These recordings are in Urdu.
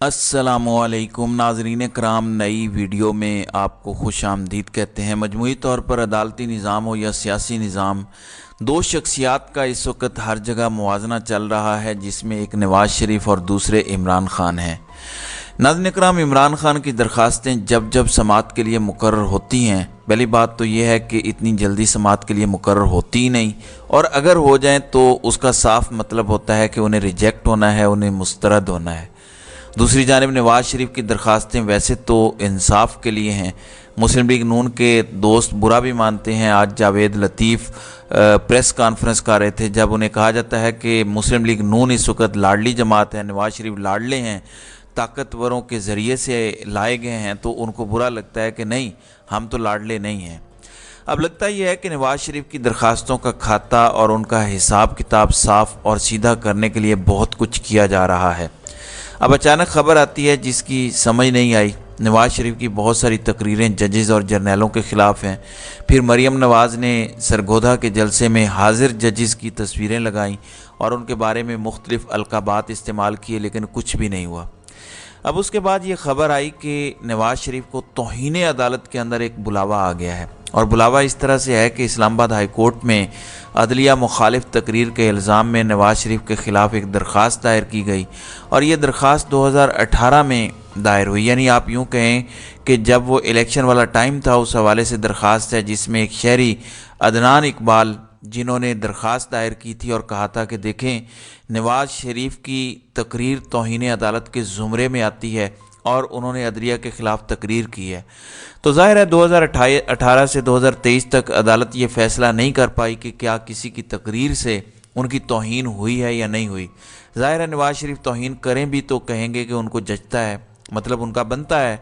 السلام علیکم ناظرین کرام، نئی ویڈیو میں آپ کو خوش آمدید کہتے ہیں۔ مجموعی طور پر عدالتی نظام ہو یا سیاسی نظام، دو شخصیات کا اس وقت ہر جگہ موازنہ چل رہا ہے، جس میں ایک نواز شریف اور دوسرے عمران خان ہیں۔ ناظرین کرام، عمران خان کی درخواستیں جب سماعت کے لیے مقرر ہوتی ہیں، پہلی بات تو یہ ہے کہ اتنی جلدی سماعت کے لیے مقرر ہوتی ہی نہیں، اور اگر ہو جائیں تو اس کا صاف مطلب ہوتا ہے کہ انہیں ریجیکٹ ہونا ہے، انہیں مسترد ہونا ہے۔ دوسری جانب نواز شریف کی درخواستیں ویسے تو انصاف کے لیے ہیں۔ مسلم لیگ نون کے دوست برا بھی مانتے ہیں۔ آج جاوید لطیف پریس کانفرنس کر رہے تھے، جب انہیں کہا جاتا ہے کہ مسلم لیگ نون اس وقت لاڈلی جماعت ہے، نواز شریف لاڈلے ہیں، طاقتوروں کے ذریعے سے لائے گئے ہیں، تو ان کو برا لگتا ہے کہ نہیں، ہم تو لاڈلے نہیں ہیں۔ اب لگتا یہ ہے کہ نواز شریف کی درخواستوں کا کھاتا اور ان کا حساب کتاب صاف اور سیدھا کرنے کے لیے بہت کچھ کیا جا رہا ہے۔ اب اچانک خبر آتی ہے جس کی سمجھ نہیں آئی۔ نواز شریف کی بہت ساری تقریریں ججز اور جرنیلوں کے خلاف ہیں، پھر مریم نواز نے سرگودھا کے جلسے میں حاضر ججز کی تصویریں لگائیں اور ان کے بارے میں مختلف القابات استعمال کیے، لیکن کچھ بھی نہیں ہوا۔ اب اس کے بعد یہ خبر آئی کہ نواز شریف کو توہین عدالت کے اندر ایک بلاوا آ گیا ہے، اور بلاوا اس طرح سے ہے کہ اسلام آباد ہائی کورٹ میں عدلیہ مخالف تقریر کے الزام میں نواز شریف کے خلاف ایک درخواست دائر کی گئی، اور یہ درخواست 2018 میں دائر ہوئی، یعنی آپ یوں کہیں کہ جب وہ الیکشن والا ٹائم تھا، اس حوالے سے درخواست ہے، جس میں ایک شہری عدنان اقبال جنہوں نے درخواست دائر کی تھی اور کہا تھا کہ دیکھیں نواز شریف کی تقریر توہین عدالت کے زمرے میں آتی ہے، اور انہوں نے عدلیہ کے خلاف تقریر کی ہے۔ تو ظاہر ہے 2018 سے 2023 تک عدالت یہ فیصلہ نہیں کر پائی کہ کیا کسی کی تقریر سے ان کی توہین ہوئی ہے یا نہیں ہوئی۔ ظاہر ہے نواز شریف توہین کریں بھی تو کہیں گے کہ ان کو جچتا ہے، مطلب ان کا بنتا ہے۔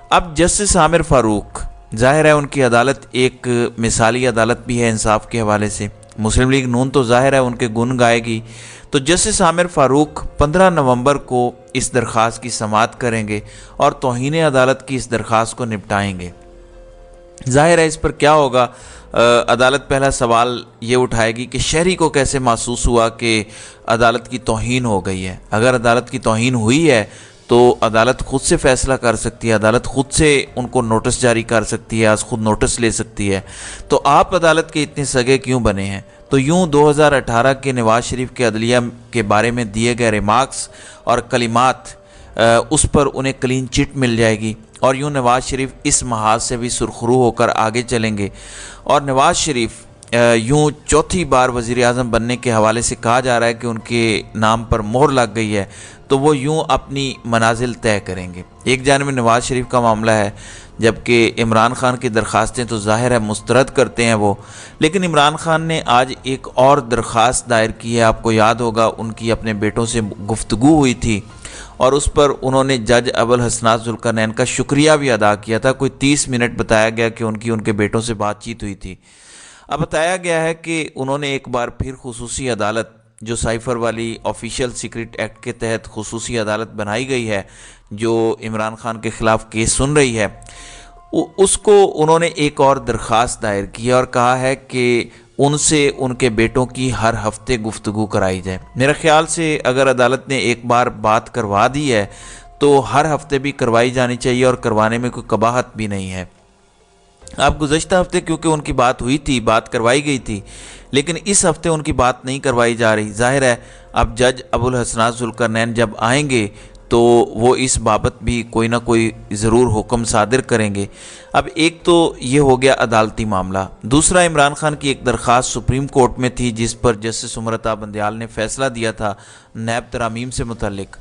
اب جسٹس عامر فاروق، ظاہر ہے ان کی عدالت ایک مثالی عدالت بھی ہے انصاف کے حوالے سے۔ مسلم لیگ نون تو ظاہر ہے ان کے گن گائے گی، تو جسٹس عامر فاروق 15 نومبر کو اس درخواست کی سماعت کریں گے اور توہین عدالت کی اس درخواست کو نپٹائیں گے۔ ظاہر ہے اس پر کیا ہوگا، عدالت پہلا سوال یہ اٹھائے گی کہ شہری کو کیسے محسوس ہوا کہ عدالت کی توہین ہو گئی ہے۔ اگر عدالت کی توہین ہوئی ہے تو عدالت خود سے فیصلہ کر سکتی ہے، عدالت خود سے ان کو نوٹس جاری کر سکتی ہے، خود نوٹس لے سکتی ہے۔ تو آپ عدالت کے اتنے سگے کیوں بنے ہیں؟ تو یوں 2018 کے نواز شریف کے عدلیہ کے بارے میں دیے گئے ریمارکس اور کلمات، اس پر انہیں کلین چٹ مل جائے گی، اور یوں نواز شریف اس محاذ سے بھی سرخرو ہو کر آگے چلیں گے، اور نواز شریف یوں چوتھی بار وزیر اعظم بننے کے حوالے سے کہا جا رہا ہے کہ ان کے نام پر مہر لگ گئی ہے، تو وہ یوں اپنی منازل طے کریں گے۔ ایک جانب نواز شریف کا معاملہ ہے، جبکہ عمران خان کی درخواستیں تو ظاہر ہے مسترد کرتے ہیں وہ، لیکن عمران خان نے آج ایک اور درخواست دائر کی ہے۔ آپ کو یاد ہوگا ان کی اپنے بیٹوں سے گفتگو ہوئی تھی، اور اس پر انہوں نے جج ابوالحسنات ذوالقرنین کا شکریہ بھی ادا کیا تھا۔ کوئی 30 منٹ بتایا گیا کہ ان کے بیٹوں سے بات چیت ہوئی تھی۔ اب بتایا گیا ہے کہ انہوں نے ایک بار پھر خصوصی عدالت، جو سائفر والی آفیشیل سیکرٹ ایکٹ کے تحت خصوصی عدالت بنائی گئی ہے، جو عمران خان کے خلاف کیس سن رہی ہے، اس کو انہوں نے ایک اور درخواست دائر کی ہے اور کہا ہے کہ ان سے ان کے بیٹوں کی ہر ہفتے گفتگو کرائی جائے۔ میرے خیال سے اگر عدالت نے ایک بار بات کروا دی ہے تو ہر ہفتے بھی کروائی جانی چاہیے، اور کروانے میں کوئی قباحت بھی نہیں ہے۔ اب گزشتہ ہفتے کیونکہ ان کی بات ہوئی تھی، بات کروائی گئی تھی، لیکن اس ہفتے ان کی بات نہیں کروائی جا رہی۔ ظاہر ہے اب جج ابوالحسنات ذوالقرنین جب آئیں گے تو وہ اس بابت بھی کوئی نہ کوئی ضرور حکم صادر کریں گے۔ اب ایک تو یہ ہو گیا عدالتی معاملہ، دوسرا عمران خان کی ایک درخواست سپریم کورٹ میں تھی، جس پر جسٹس امرتا بندیال نے فیصلہ دیا تھا نیب ترامیم سے متعلق۔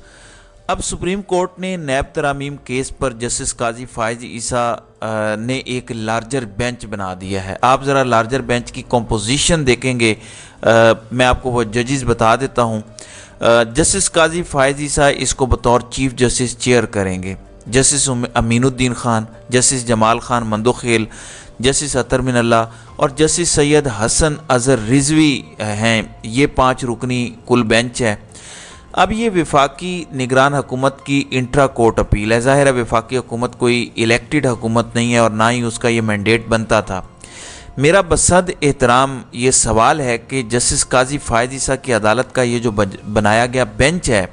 اب سپریم کورٹ نے نیب ترامیم کیس پر جسٹس قاضی فائز عیسیٰ نے ایک لارجر بینچ بنا دیا ہے۔ آپ ذرا لارجر بینچ کی کمپوزیشن دیکھیں گے، میں آپ کو وہ ججز بتا دیتا ہوں۔ جسٹس قاضی فائز عیسیٰ اس کو بطور چیف جسٹس چیئر کریں گے۔ جسٹس امین الدین خان، جسٹس جمال خان مندوخیل، جسٹس اطہر من اللہ اور جسٹس سید حسن اظہر رضوی ہیں۔ یہ 5 رکنی کل بینچ ہے۔ اب یہ وفاقی نگران حکومت کی انٹرا کورٹ اپیل ہے۔ ظاہر ہے وفاقی حکومت کوئی الیکٹڈ حکومت نہیں ہے، اور نہ ہی اس کا یہ مینڈیٹ بنتا تھا۔ میرا بصد احترام یہ سوال ہے کہ جسٹس قاضی فائز عیسیٰ کی عدالت کا یہ جو بنایا گیا بینچ ہے،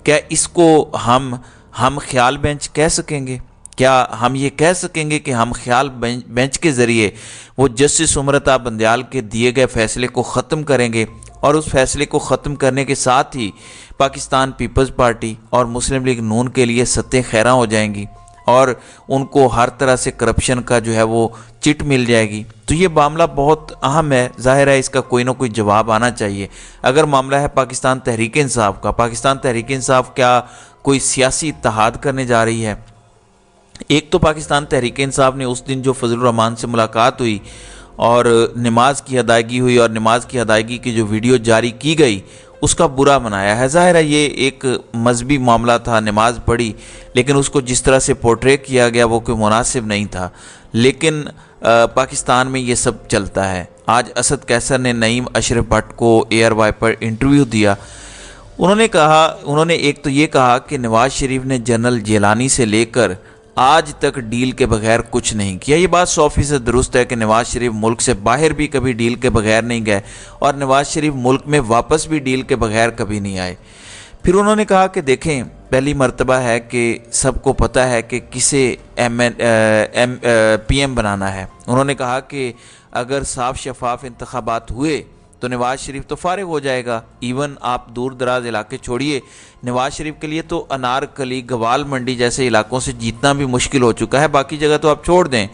کیا اس کو ہم ہم خیال بینچ کہہ سکیں گے؟ کیا ہم یہ کہہ سکیں گے کہ ہم خیال بینچ کے ذریعے وہ جسٹس امرتا بندیال کے دیے گئے فیصلے کو ختم کریں گے اور اس فیصلے کو ختم کرنے کے ساتھ ہی پاکستان پیپلز پارٹی اور مسلم لیگ نون کے لیے ستیں خیراں ہو جائیں گی اور ان کو ہر طرح سے کرپشن کا جو ہے وہ چٹ مل جائے گی؟ تو یہ معاملہ بہت اہم ہے، ظاہر ہے اس کا کوئی نہ کوئی جواب آنا چاہیے۔ اگر معاملہ ہے پاکستان تحریک انصاف کا، پاکستان تحریک انصاف کیا کوئی سیاسی اتحاد کرنے جا رہی ہے؟ ایک تو پاکستان تحریک انصاف نے اس دن جو فضل الرحمان سے ملاقات ہوئی اور نماز کی ادائیگی ہوئی اور نماز کی ادائیگی کی جو ویڈیو جاری کی گئی اس کا برا منایا ہے۔ ظاہر ہے یہ ایک مذہبی معاملہ تھا، نماز پڑھی، لیکن اس کو جس طرح سے پورٹریٹ کیا گیا وہ کوئی مناسب نہیں تھا۔ لیکن پاکستان میں یہ سب چلتا ہے۔ آج اسد کیسر نے نعیم اشرف بھٹ کو ایئر وائی پر انٹرویو دیا۔ انہوں نے ایک تو یہ کہا کہ نواز شریف نے جنرل جیلانی سے لے کر آج تک ڈیل کے بغیر کچھ نہیں کیا۔ یہ بات 100% درست ہے کہ نواز شریف ملک سے باہر بھی کبھی ڈیل کے بغیر نہیں گئے اور نواز شریف ملک میں واپس بھی ڈیل کے بغیر کبھی نہیں آئے۔ پھر انہوں نے کہا کہ دیکھیں، پہلی مرتبہ ہے کہ سب کو پتہ ہے کہ کسے پی ایم بنانا ہے۔ انہوں نے کہا کہ اگر صاف شفاف انتخابات ہوئے تو نواز شریف تو فارغ ہو جائے گا۔ ایون آپ دور دراز علاقے چھوڑیے، نواز شریف کے لیے تو انارکلی، گوال منڈی جیسے علاقوں سے جیتنا بھی مشکل ہو چکا ہے، باقی جگہ تو آپ چھوڑ دیں۔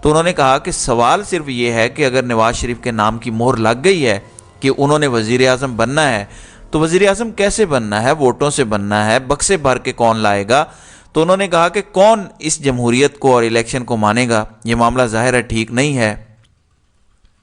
تو انہوں نے کہا کہ سوال صرف یہ ہے کہ اگر نواز شریف کے نام کی مہر لگ گئی ہے کہ انہوں نے وزیر اعظم بننا ہے تو وزیر اعظم کیسے بننا ہے؟ ووٹوں سے بننا ہے، بکسے بھر کے کون لائے گا؟ تو انہوں نے کہا کہ کون اس جمہوریت کو اور الیکشن کو مانے گا؟ یہ معاملہ ظاہر ہے ٹھیک نہیں ہے۔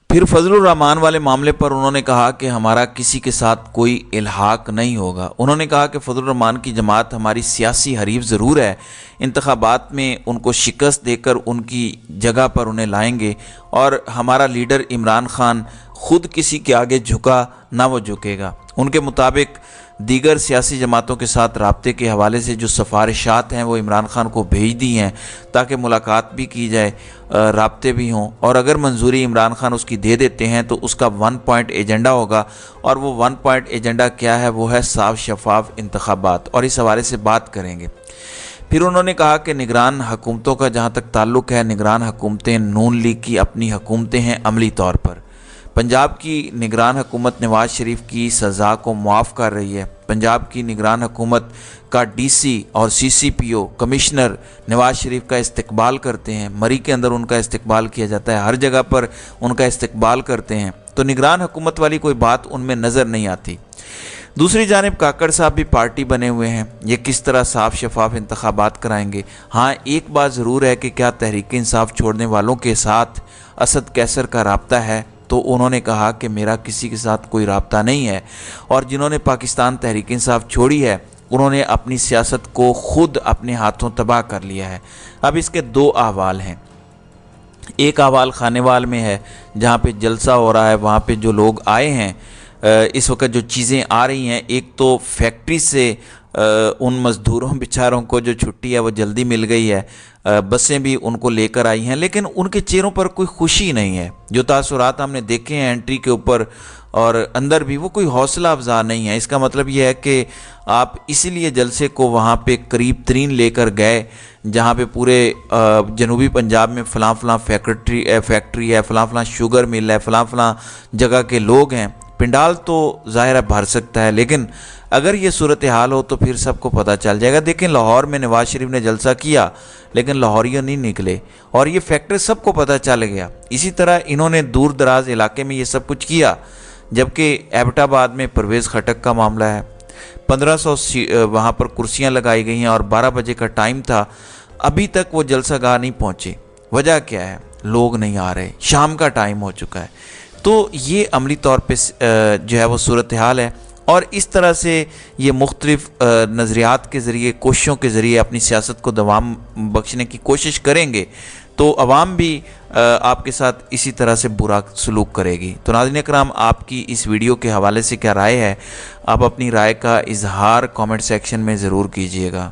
پھر فضل الرحمان والے معاملے پر انہوں نے کہا کہ ہمارا کسی کے ساتھ کوئی الحاق نہیں ہوگا۔ انہوں نے کہا کہ فضل الرحمان کی جماعت ہماری سیاسی حریف ضرور ہے، انتخابات میں ان کو شکست دے کر ان کی جگہ پر انہیں لائیں گے، اور ہمارا لیڈر عمران خان خود کسی کے آگے جھکا نہ وہ جھکے گا۔ ان کے مطابق دیگر سیاسی جماعتوں کے ساتھ رابطے کے حوالے سے جو سفارشات ہیں وہ عمران خان کو بھیج دی ہیں تاکہ ملاقات بھی کی جائے، رابطے بھی ہوں، اور اگر منظوری عمران خان اس کی دے دیتے ہیں تو اس کا 1 پوائنٹ ایجنڈا ہوگا، اور وہ 1 پوائنٹ ایجنڈا کیا ہے؟ وہ ہے صاف شفاف انتخابات، اور اس حوالے سے بات کریں گے۔ پھر انہوں نے کہا کہ نگران حکومتوں کا جہاں تک تعلق ہے، نگران حکومتیں نون لیگ کی اپنی حکومتیں ہیں عملی طور پر۔ پنجاب کی نگران حکومت نواز شریف کی سزا کو معاف کر رہی ہے۔ پنجاب کی نگران حکومت کا ڈی سی اور سی سی پی او کمشنر نواز شریف کا استقبال کرتے ہیں، مری کے اندر ان کا استقبال کیا جاتا ہے، ہر جگہ پر ان کا استقبال کرتے ہیں۔ تو نگران حکومت والی کوئی بات ان میں نظر نہیں آتی۔ دوسری جانب کاکڑ صاحب بھی پارٹی بنے ہوئے ہیں، یہ کس طرح صاف شفاف انتخابات کرائیں گے؟ ہاں ایک بات ضرور ہے کہ کیا تحریک انصاف چھوڑنے والوں کے ساتھ اسد کیسر کا رابطہ ہے؟ تو انہوں نے کہا کہ میرا کسی کے ساتھ کوئی رابطہ نہیں ہے، اور جنہوں نے پاکستان تحریک انصاف چھوڑی ہے انہوں نے اپنی سیاست کو خود اپنے ہاتھوں تباہ کر لیا ہے۔ اب اس کے 2 احوال ہیں۔ ایک احوال خانیوال میں ہے جہاں پہ جلسہ ہو رہا ہے، وہاں پہ جو لوگ آئے ہیں اس وقت جو چیزیں آ رہی ہیں، ایک تو فیکٹری سے ان مزدوروں بیچاروں کو جو چھٹی ہے وہ جلدی مل گئی ہے، بسیں بھی ان کو لے کر آئی ہیں، لیکن ان کے چہروں پر کوئی خوشی نہیں ہے۔ جو تاثرات ہم نے دیکھے ہیں انٹری کے اوپر اور اندر بھی، وہ کوئی حوصلہ افزا نہیں ہے۔ اس کا مطلب یہ ہے کہ آپ اسی لیے جلسے کو وہاں پہ قریب ترین لے کر گئے جہاں پہ پورے جنوبی پنجاب میں فلاں فیکٹری ہے، فلاں شوگر مل ہے، فلاں جگہ کے لوگ ہیں۔ پنڈال تو ظاہر ہے بھر سکتا ہے، لیکن اگر یہ صورتحال ہو تو پھر سب کو پتہ چل جائے گا۔ دیکھیں لاہور میں نواز شریف نے جلسہ کیا لیکن لاہوریوں نہیں نکلے، اور یہ فیکٹر سب کو پتہ چل گیا۔ اسی طرح انہوں نے دور دراز علاقے میں یہ سب کچھ کیا، جبکہ ایبٹ آباد میں پرویز خٹک کا معاملہ ہے، 1500 وہاں پر کرسیاں لگائی گئی ہیں اور 12 بجے کا ٹائم تھا، ابھی تک وہ جلسہ گاہ نہیں پہنچے۔ وجہ کیا ہے؟ لوگ نہیں آ رہے، شام کا ٹائم ہو چکا ہے۔ تو یہ عملی طور پہ جو ہے وہ صورتحال ہے، اور اس طرح سے یہ مختلف نظریات کے ذریعے، کوششوں کے ذریعے اپنی سیاست کو دوام بخشنے کی کوشش کریں گے تو عوام بھی آپ کے ساتھ اسی طرح سے برا سلوک کرے گی۔ تو ناظرین اکرام، آپ کی اس ویڈیو کے حوالے سے کیا رائے ہے؟ آپ اپنی رائے کا اظہار کامنٹ سیکشن میں ضرور کیجیے گا۔